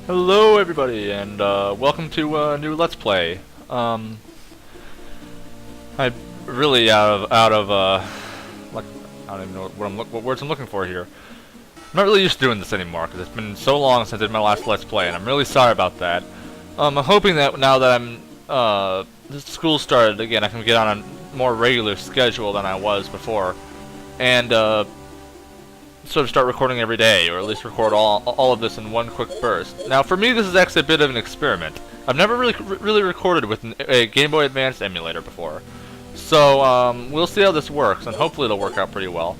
Hello everybody, and welcome to a new Let's Play. I'm really out of like, I don't even know what words I'm looking for here. I'm not really used to doing this anymore because it's been so long since I did my last Let's Play, and I'm really sorry about that. I'm hoping that now that the school started again, I can get on a more regular schedule than I was before, and sort of start recording every day, or at least record all of this in one quick burst. Now, for me, this is actually a bit of an experiment. I've never really recorded with a Game Boy Advance emulator before, so we'll see how this works, and hopefully it'll work out pretty well.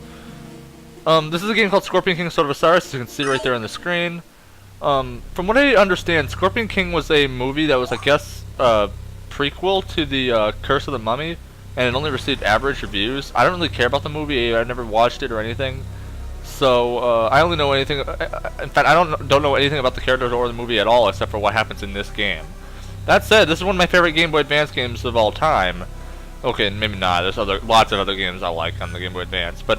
This is a game called Scorpion King: Sword of Osiris, as you can see right there on the screen. From what I understand, Scorpion King was a movie that was, I guess, prequel to the Curse of the Mummy, and it only received average reviews. I don't really care about the movie. I've never watched it or anything. So, I only know anything, in fact, I don't know anything about the characters or the movie at all, except for what happens in this game. That said, this is one of my favorite Game Boy Advance games of all time. Okay, maybe not, there's lots of other games I like on the Game Boy Advance, but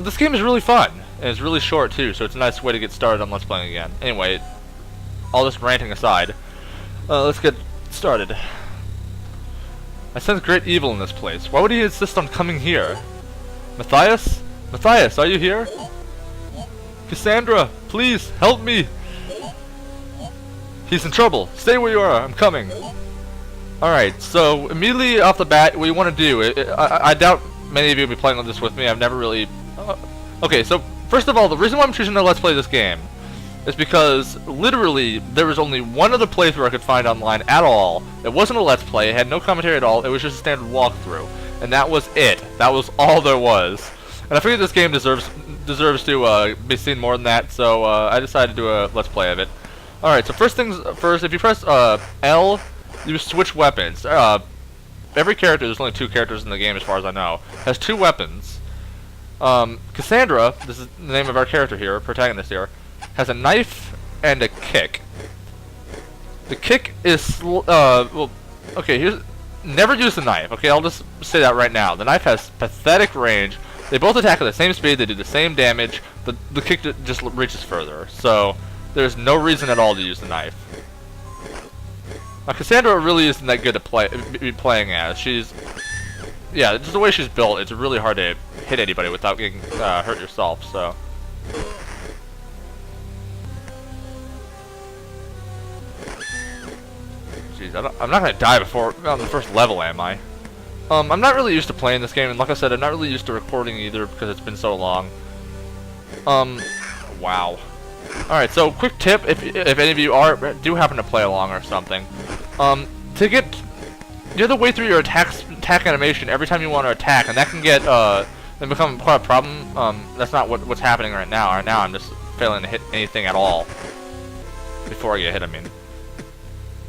this game is really fun, and it's really short too, so it's a nice way to get started on Let's Playing again. Anyway, all this ranting aside, let's get started. I sense great evil in this place. Why would he insist on coming here? Matthias? Matthias, are you here? Cassandra, please, help me! He's in trouble. Stay where you are, I'm coming. Alright, so immediately off the bat, what you want to do, I doubt many of you will be playing on this with me. I've never really... okay, so first of all, the reason why I'm choosing to Let's Play this game is because literally there was only one other playthrough I could find online at all. It wasn't a Let's Play, it had no commentary at all, it was just a standard walkthrough. And that was it. That was all there was. And I figured this game deserves to be seen more than that, so I decided to do a Let's Play of it. Alright, so first things first, if you press L, you switch weapons. Every character, there's only 2 characters in the game as far as I know, has 2 weapons. Cassandra, this is the name of our character here, protagonist here, has a knife and a kick. The kick is, well, okay, here's, never use the knife, okay, I'll just say that right now. The knife has pathetic range. They both attack at the same speed, they do the same damage, the kick just reaches further, so there's no reason at all to use the knife. Now, Cassandra really isn't that good to be playing as. She's, yeah, just the way she's built, it's really hard to hit anybody without getting hurt yourself, so. Jeez, I'm not going to die before on the first level, am I? I'm not really used to playing this game, and like I said, I'm not really used to recording either because it's been so long. Wow. Alright, so quick tip, if any of you do happen to play along or something, to get the other way through your attack animation every time you want to attack, and that can get then become quite a problem. That's not what's happening right now. Right now, I'm just failing to hit anything at all before I get hit. I mean,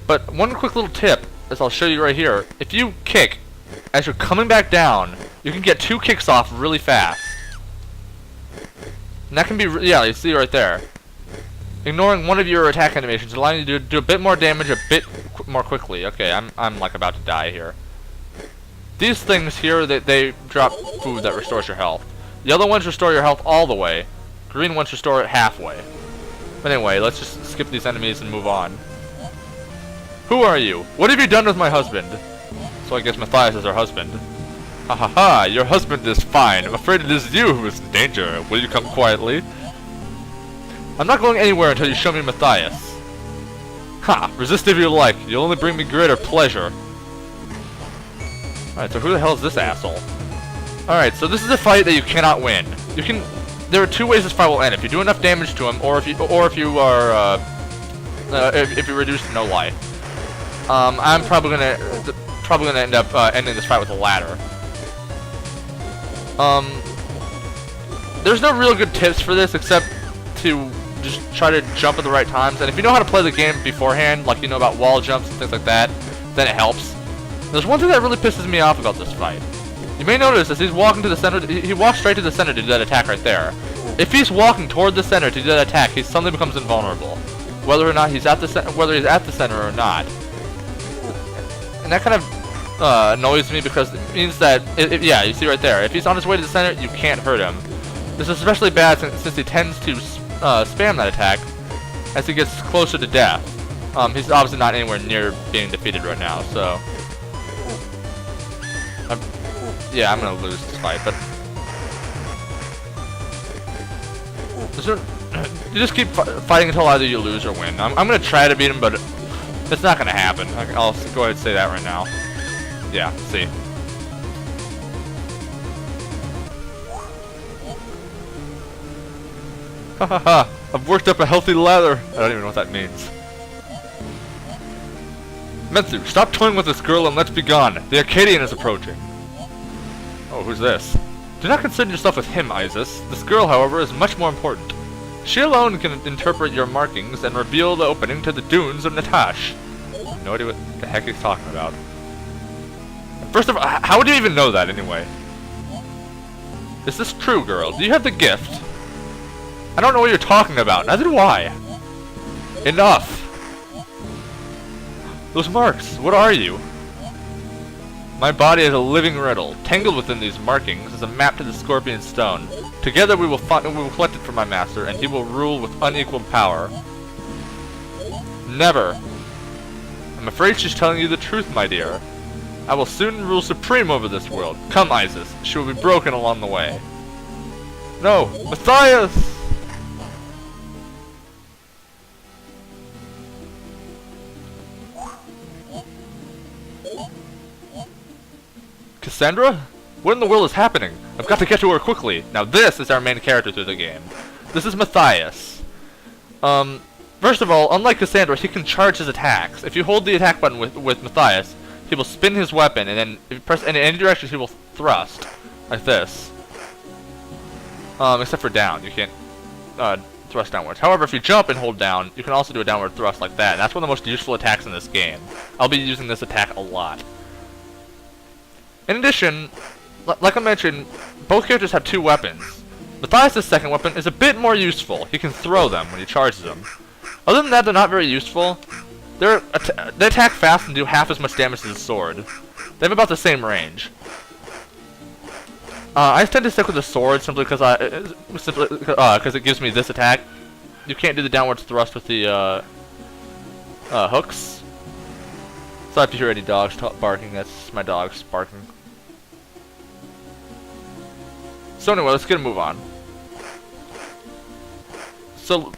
but one quick little tip, as I'll show you right here, if you kick as you're coming back down, you can get 2 kicks off really fast. And that can be, yeah, you see right there. Ignoring one of your attack animations, allowing you to do a bit more damage a bit more quickly. Okay, I'm like about to die here. These things here, they drop food that restores your health. Yellow ones restore your health all the way. Green ones restore it halfway. But anyway, let's just skip these enemies and move on. Who are you? What have you done with my husband? So I guess Matthias is her husband. Ha ha ha, your husband is fine. I'm afraid it is you who is in danger. Will you come quietly? I'm not going anywhere until you show me Matthias. Ha! Resist if you like. You'll only bring me greater pleasure. Alright, so who the hell is this asshole? Alright, so this is a fight that you cannot win. There are 2 ways this fight will end. If you do enough damage to him, or if you are, if you reduce to no life. I'm probably gonna end up ending this fight with a ladder. There's no real good tips for this except to just try to jump at the right times. And if you know how to play the game beforehand, like you know about wall jumps and things like that, then it helps. There's one thing that really pisses me off about this fight. You may notice as he's walking to the center, he walks straight to the center to do that attack right there. If he's walking toward the center to do that attack, he suddenly becomes invulnerable, whether or not he's at the center or not. And that kind of annoys me because it means that, yeah, you see right there, if he's on his way to the center, you can't hurt him. This is especially bad since he tends to spam that attack as he gets closer to death. He's obviously not anywhere near being defeated right now, so... yeah, I'm gonna lose this fight, but... you just keep fighting until either you lose or win. I'm gonna try to beat him, but it's not gonna happen. I'll go ahead and say that right now. Yeah, see. Hahaha, I've worked up a healthy lather. I don't even know what that means. Menthu, stop toying with this girl and let's be gone. The Arcadian is approaching. Oh, who's this? Do not concern yourself with him, Isis. This girl, however, is much more important. She alone can interpret your markings and reveal the opening to the dunes of Natash. I have no idea what the heck he's talking about. First of all, how would you even know that anyway? Is this true, girl? Do you have the gift? I don't know what you're talking about, neither do I. Enough! Those marks, what are you? My body is a living riddle. Tangled within these markings is a map to the Scorpion Stone. Together we will collect it from my master, and he will rule with unequaled power. Never. I'm afraid she's telling you the truth, my dear. I will soon rule supreme over this world. Come, Isis. She will be broken along the way. No! Matthias! Cassandra? What in the world is happening? I've got to get to her quickly. Now this is our main character through the game. This is Matthias. First of all, unlike Cassandra, he can charge his attacks. If you hold the attack button with Matthias, he will spin his weapon, and then if you press in any direction, he will thrust. Like this. Except for down. You can't thrust downwards. However, if you jump and hold down, you can also do a downward thrust like that. And that's one of the most useful attacks in this game. I'll be using this attack a lot. In addition, like I mentioned, both characters have two weapons. Matthias' second weapon is a bit more useful. He can throw them when he charges them. Other than that, they're not very useful. They attack fast and do half as much damage as a sword. They have about the same range. I tend to stick with the sword simply because it gives me this attack. You can't do the downwards thrust with the hooks. So if you hear any dogs barking, that's my dogs barking. So anyway, let's get a move on. So,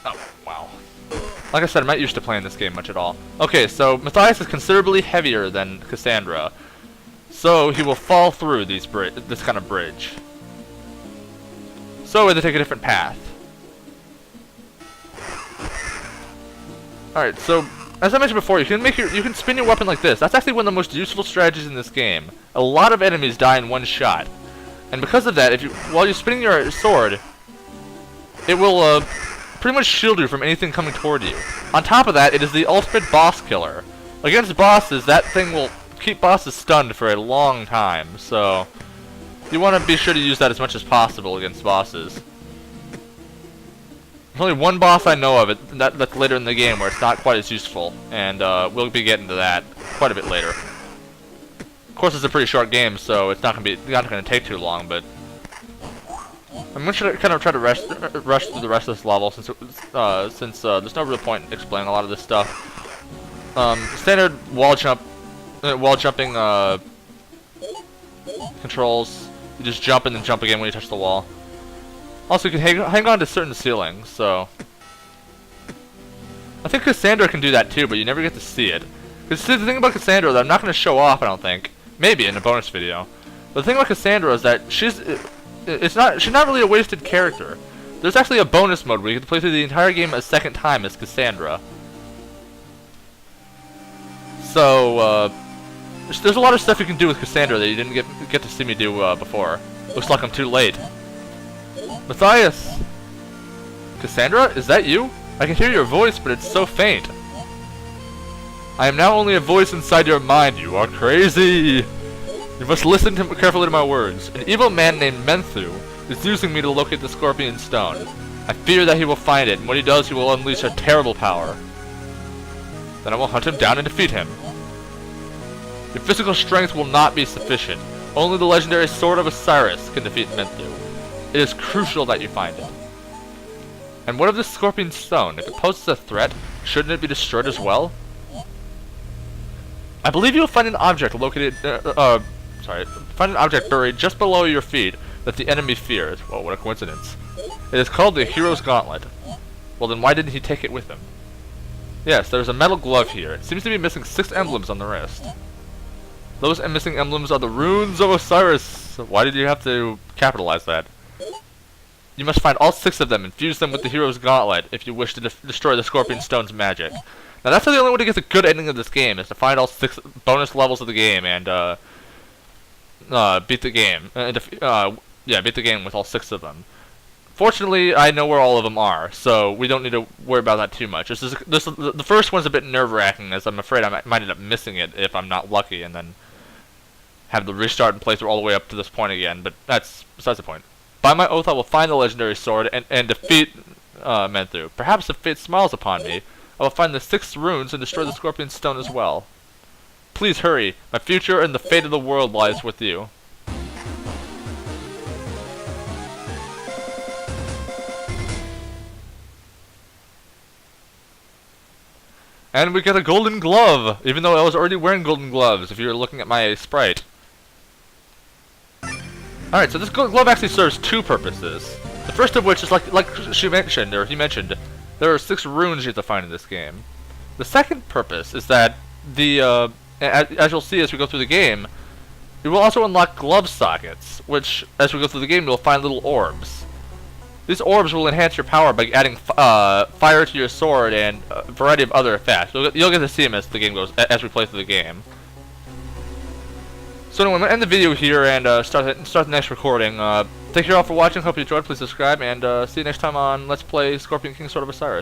oh wow. Like I said, I'm not used to playing this game much at all. Okay, so Matthias is considerably heavier than Cassandra, so he will fall through this kind of bridge. So we have to take a different path. All right, so as I mentioned before, you can spin your weapon like this. That's actually one of the most useful strategies in this game. A lot of enemies die in one shot. And because of that, while you're spinning your sword, it will pretty much shield you from anything coming toward you. On top of that, it is the ultimate boss killer. Against bosses, that thing will keep bosses stunned for a long time, so you want to be sure to use that as much as possible against bosses. There's only one boss I know of that's later in the game where it's not quite as useful, and we'll be getting to that quite a bit later. Of course, it's a pretty short game, so it's not going to take too long, but I'm going to kind of try to rush through the rest of this level since there's no real point in explaining a lot of this stuff. Standard wall jumping controls. You just jump and then jump again when you touch the wall. Also, you can hang on to certain ceilings, so I think Cassandra can do that too, but you never get to see it. Because the thing about Cassandra that I'm not going to show off, I don't think. Maybe in a bonus video. But the thing about Cassandra is that she's not really a wasted character. There's actually a bonus mode where you get to play through the entire game a second time as Cassandra. So there's a lot of stuff you can do with Cassandra that you didn't get to see me do before. Looks like I'm too late. Matthias! Cassandra, is that you? I can hear your voice, but it's so faint. I am now only a voice inside your mind. You are crazy. You must listen carefully to my words. An evil man named Menthu is using me to locate the Scorpion Stone. I fear that he will find it, and when he does, he will unleash a terrible power. Then I will hunt him down and defeat him. Your physical strength will not be sufficient. Only the legendary Sword of Osiris can defeat Menthu. It is crucial that you find it. And what of this Scorpion Stone? If it poses a threat, shouldn't it be destroyed as well? I believe you'll find an object located, find an object buried just below your feet that the enemy fears. Well, what a coincidence. It is called the Hero's Gauntlet. Well, then why didn't he take it with him? Yes, there's a metal glove here. It seems to be missing 6 emblems on the wrist. Those missing emblems are the runes of Osiris. Why did you have to capitalize that? You must find all 6 of them and fuse them with the Hero's Gauntlet if you wish to destroy the Scorpion Stone's magic. Now that's the only way to get the good ending of this game, is to find all 6 bonus levels of the game and beat the game. Beat the game with all 6 of them. Fortunately, I know where all of them are, so we don't need to worry about that too much. The first one's a bit nerve-wracking, as I'm afraid I might end up missing it if I'm not lucky, and then have to restart and play through all the way up to this point again, but that's besides the point. By my oath, I will find the legendary sword and defeat Menthu. Perhaps if fate smiles upon me, I will find the 6 runes and destroy the Scorpion Stone as well. Please hurry. My future and the fate of the world lies with you. And we get a golden glove, even though I was already wearing golden gloves, if you're looking at my sprite. Alright, so this glove actually serves 2 purposes. The first of which is like he mentioned, there are 6 runes you have to find in this game. The second purpose is that as you'll see as we go through the game, you will also unlock glove sockets, which, as we go through the game, you'll find little orbs. These orbs will enhance your power by adding fire to your sword and a variety of other effects. You'll get to see them as the game goes, as we play through the game. So anyway, I'm gonna end the video here and start the next recording. Thank you all for watching. Hope you enjoyed. Please subscribe and see you next time on Let's Play Scorpion King Sword of Osiris.